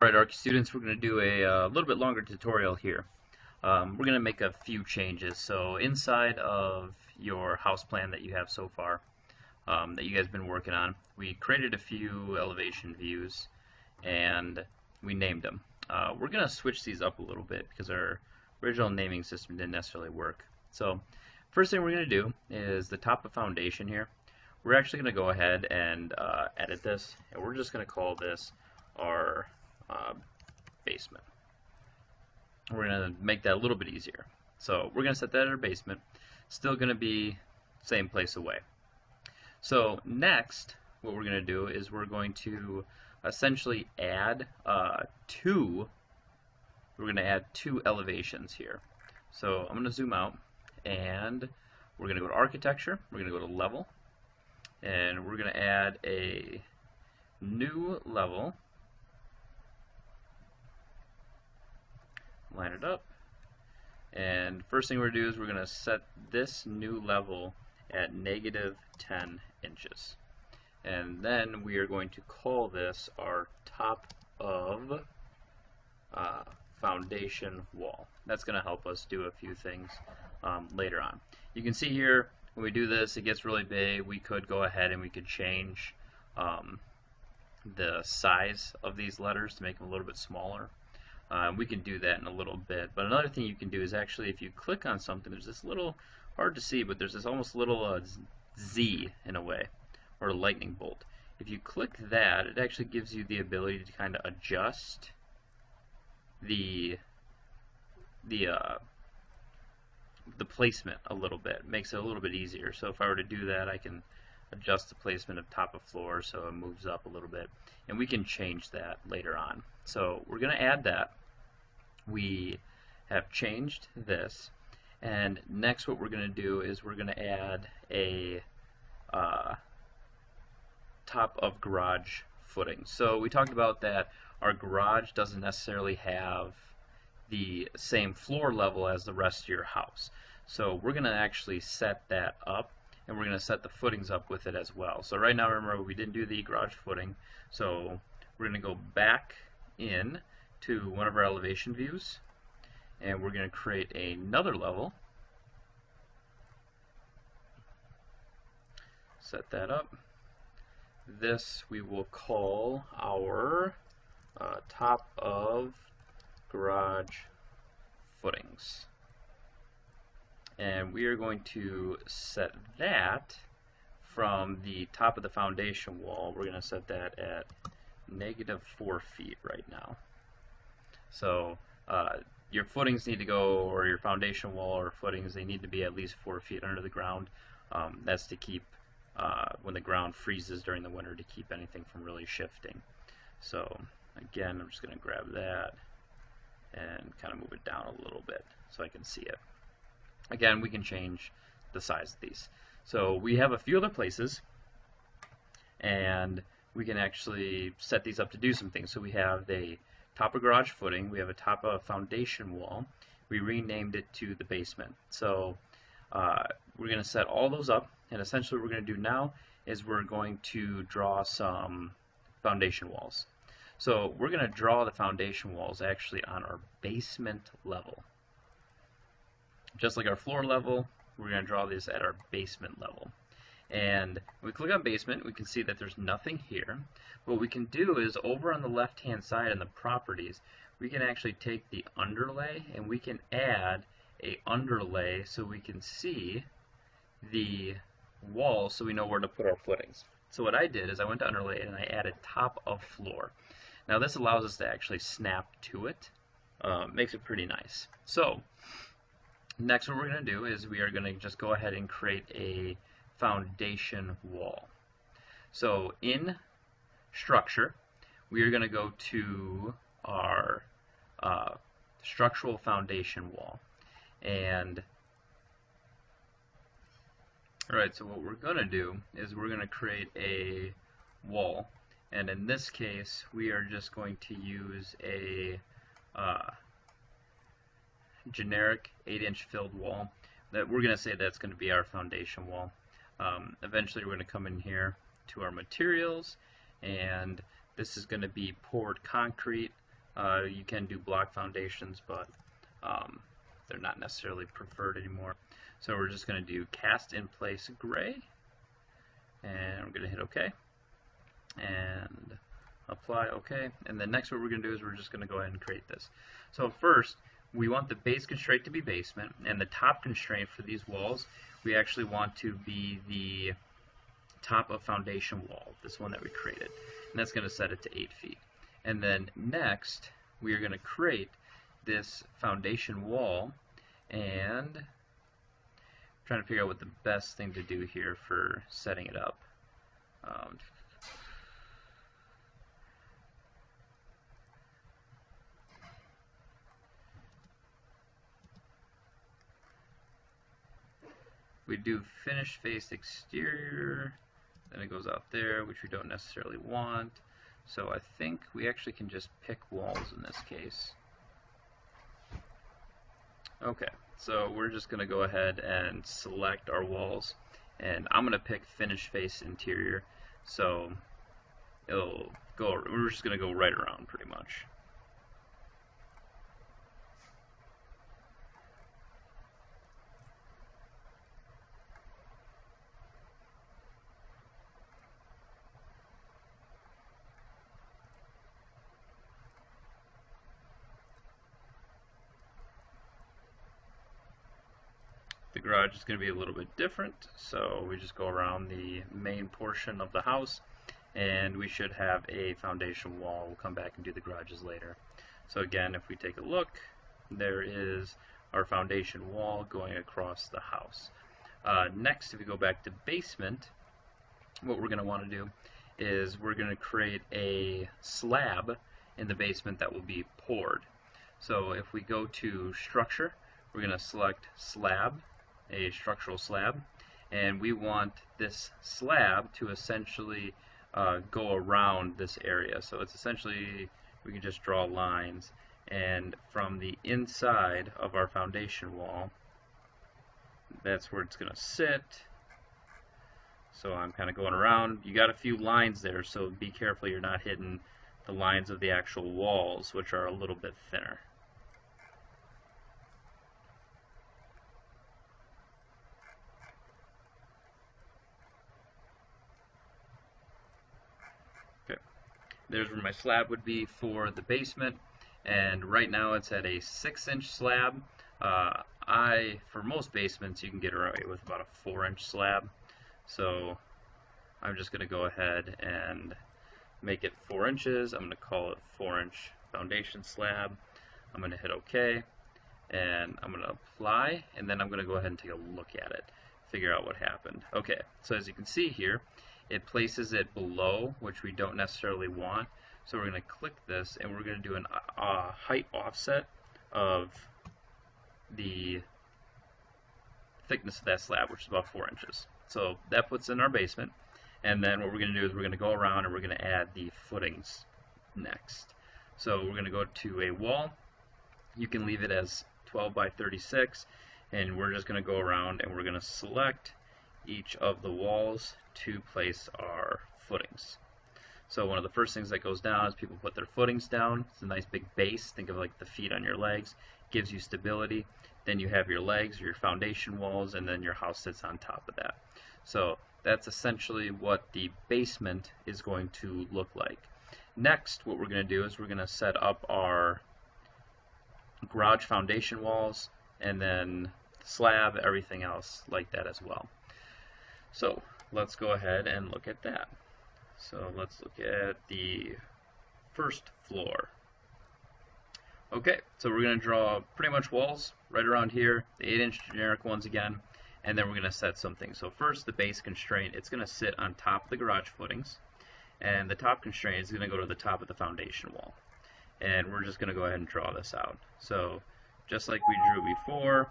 Alright, ARC students, we're going to do a little bit longer tutorial here. We're going to make a few changes. So inside of your house plan that you have so far, that you guys have been working on, we created a few elevation views and we named them. We're going to switch these up a little bit because our original naming system didn't necessarily work. So first thing we're going to do is the top of foundation here. We're actually going to go ahead and edit this, and we're just going to call this our uh, basement. We're going to make that a little bit easier. So we're going to set that at our basement. Still going to be same place away. So next, what we're going to do is we're going to essentially add we're going to add two elevations here. So I'm going to zoom out, and we're going to go to architecture, we're going to go to level, and we're going to add a new level. Line it up, and first thing we're going to do is we're going to set this new level at -10 inches, and then we are going to call this our top of foundation wall. That's going to help us do a few things later on. You can see here when we do this, it gets really big. We could go ahead and we could change the size of these letters to make them a little bit smaller. We can do that in a little bit. But another thing you can do is actually, if you click on something, there's this little, hard to see, but there's this almost little Z in a way, or a lightning bolt. If you click that, it actually gives you the ability to kind of adjust the placement a little bit. It makes it a little bit easier. So if I were to do that, I can adjust the placement of top of floor so it moves up a little bit, and we can change that later on. So we're going to add that. We have changed this, and next what we're going to do is we're going to add a top of garage footing. So we talked about that our garage doesn't necessarily have the same floor level as the rest of your house. So we're going to actually set that up, and we're going to set the footings up with it as well. So right now, remember, we didn't do the garage footing, so we're going to go back in to one of our elevation views, and we're going to create another level. Set that up. This we will call our top of garage footings. And we are going to set that from the top of the foundation wall. We're going to set that at -4 feet right now. So your footings need to go, or your foundation wall or footings, they need to be at least 4 feet under the ground. That's to keep, when the ground freezes during the winter, to keep anything from really shifting. So again, I'm just going to grab that and kind of move it down a little bit so I can see it. Again, we can change the size of these. So we have a few other places, and we can actually set these up to do some things. So we have the top of garage footing, we have a top of foundation wall. We renamed it to the basement. So we're going to set all those up, and essentially what we're going to do now is we're going to draw some foundation walls. So we're going to draw the foundation walls actually on our basement level. Just like our floor level, we're going to draw this at our basement level. And when we click on basement, we can see that there's nothing here. What we can do is over on the left hand side in the properties, we can actually take the underlay and we can add a underlay so we can see the wall, so we know where to put our footings. So what I did is I went to underlay and I added top of floor. Now this allows us to actually snap to it. Makes it pretty nice. So next what we're going to do is we are going to just go ahead and create a foundation wall. So in structure, we are going to go to our structural foundation wall. And alright, so what we're going to do is we're going to create a wall. And in this case, we are just going to use a generic 8-inch filled wall. That we're going to say that's going to be our foundation wall. Eventually we're going to come in here to our materials, and this is going to be poured concrete. You can do block foundations, but they're not necessarily preferred anymore. So we're just going to do cast in place gray, and I'm going to hit OK, and apply OK. And then next what we're going to do is we're just going to go ahead and create this. So first, we want the base constraint to be basement, and the top constraint for these walls, we actually want to be the top of foundation wall, this one that we created. And that's going to set it to 8 feet. And then next, we are going to create this foundation wall, and I'm trying to figure out what the best thing to do here for setting it up. We do finish face exterior, then it goes out there, which we don't necessarily want. So I think we actually can just pick walls in this case. Okay, so we're just going to go ahead and select our walls, and I'm going to pick finish face interior, so it'll go, we're just going to go right around pretty much. The garage is going to be a little bit different, so we just go around the main portion of the house, and we should have a foundation wall. We'll come back and do the garages later. So again, if we take a look, there is our foundation wall going across the house. Next, if we go back to basement, what we're going to want to do is we're going to create a slab in the basement that will be poured. So if we go to structure, we're going to select slab, a structural slab, and we want this slab to essentially go around this area. So it's essentially, we can just draw lines, and from the inside of our foundation wall, that's where it's going to sit. So I'm kind of going around. You got a few lines there, so be careful you're not hitting the lines of the actual walls, which are a little bit thinner. There's where my slab would be for the basement, and right now it's at a 6-inch slab. For most basements, you can get away with about a 4-inch slab, so I'm just going to go ahead and make it 4 inches. I'm going to call it 4-inch foundation slab. I'm going to hit OK, and I'm going to apply, and then I'm going to go ahead and take a look at it, figure out what happened. Okay, so as you can see here, it places it below, which we don't necessarily want. So we're going to click this, and we're going to do a height offset of the thickness of that slab, which is about 4 inches. So that puts in our basement. And then what we're going to do is we're going to go around and we're going to add the footings next. So we're going to go to a wall. You can leave it as 12 by 36, and we're just going to go around and we're going to select each of the walls to place our footings. So one of the first things that goes down is people put their footings down. It's a nice big base. Think of like the feet on your legs. Gives you stability. Then you have your legs, your foundation walls, and then your house sits on top of that. So that's essentially what the basement is going to look like. Next, what we're going to do is we're going to set up our garage foundation walls, and then slab, everything else like that as well. So let's go ahead and look at that. So let's look at the first floor. Okay, so we're going to draw pretty much walls right around here, the 8-inch generic ones again, and then we're going to set something. So first, the base constraint, it's going to sit on top of the garage footings, and the top constraint is going to go to the top of the foundation wall. And we're just going to go ahead and draw this out. So just like we drew before,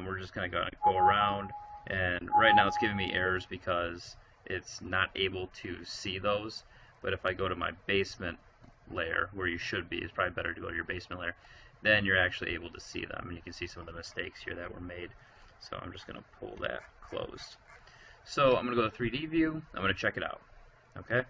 we're just going to go around, and right now it's giving me errors because it's not able to see those. But if I go to my basement layer, where you should be, it's probably better to go to your basement layer, then you're actually able to see them, and you can see some of the mistakes here that were made. So I'm just going to pull that closed. So I'm going to go to 3D view. I'm going to check it out. Okay.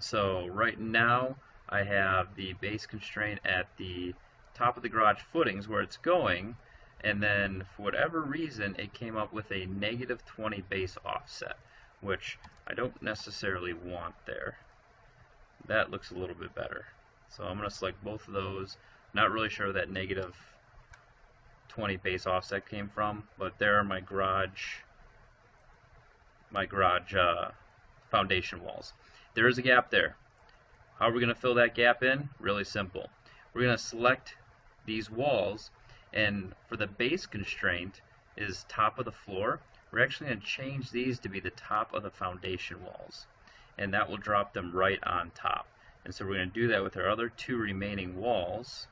So right now I have the base constraint at the top of the garage footings where it's going, and then for whatever reason it came up with a -20 base offset, which I don't necessarily want there. That looks a little bit better. So I'm going to select both of those. Not really sure where that -20 base offset came from, but there are my garage foundation walls. There is a gap there. How are we going to fill that gap in? Really simple. We're going to select these walls, and for the base constraint is top of the floor, we're actually going to change these to be the top of the foundation walls, and that will drop them right on top. And so we're going to do that with our other two remaining walls.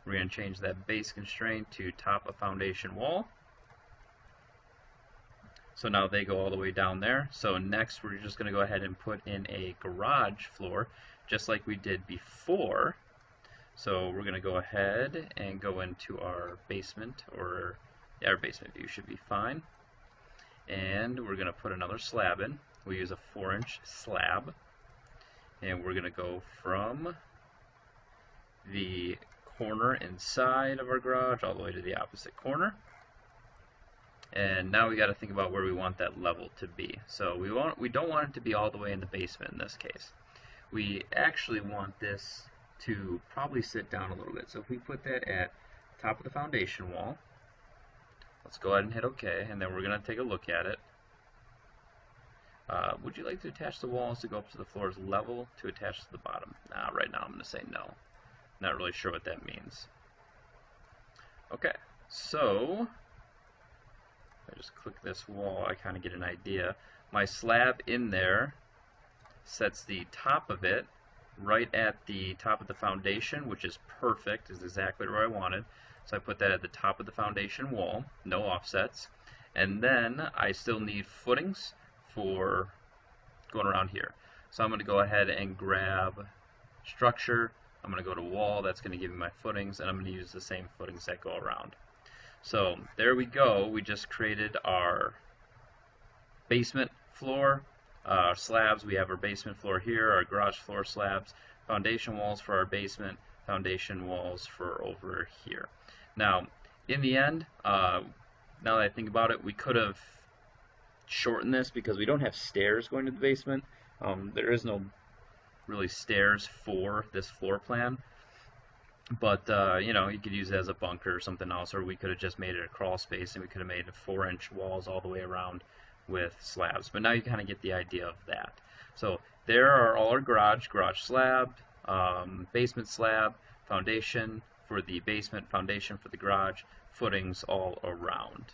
We're going to change that base constraint to top of foundation wall. So now they go all the way down there. So next we're just going to go ahead and put in a garage floor just like we did before. So we're going to go ahead and go into our basement, or our basement view should be fine. And we're going to put another slab in. We use a 4-inch slab. And we're going to go from the corner inside of our garage all the way to the opposite corner. And now we got to think about where we want that level to be. So we don't want it to be all the way in the basement in this case. We actually want this to probably sit down a little bit. So if we put that at top of the foundation wall, let's go ahead and hit OK, and then we're going to take a look at it. Would you like to attach the walls to go up to the floor's level to attach to the bottom? Nah, right now I'm going to say no. Not really sure what that means. Okay, so I just click this wall, I kind of get an idea. My slab in there sets the top of it right at the top of the foundation, which is perfect, is exactly where I wanted. So I put that at the top of the foundation wall, no offsets. And then I still need footings for going around here. So I'm going to go ahead and grab structure. I'm going to go to wall, that's going to give me my footings, and I'm going to use the same footings that go around. So there we go. We just created our basement floor slabs. We have our basement floor here, our garage floor slabs, foundation walls for our basement, foundation walls for over here. Now, in the end, now that I think about it, we could have shortened this because we don't have stairs going to the basement. There is no really stairs for this floor plan. But, you know, you could use it as a bunker or something else, or we could have just made it a crawl space and we could have made 4-inch walls all the way around with slabs. But now you kind of get the idea of that. So there are all our garage slab, basement slab, foundation for the basement, foundation for the garage, footings all around.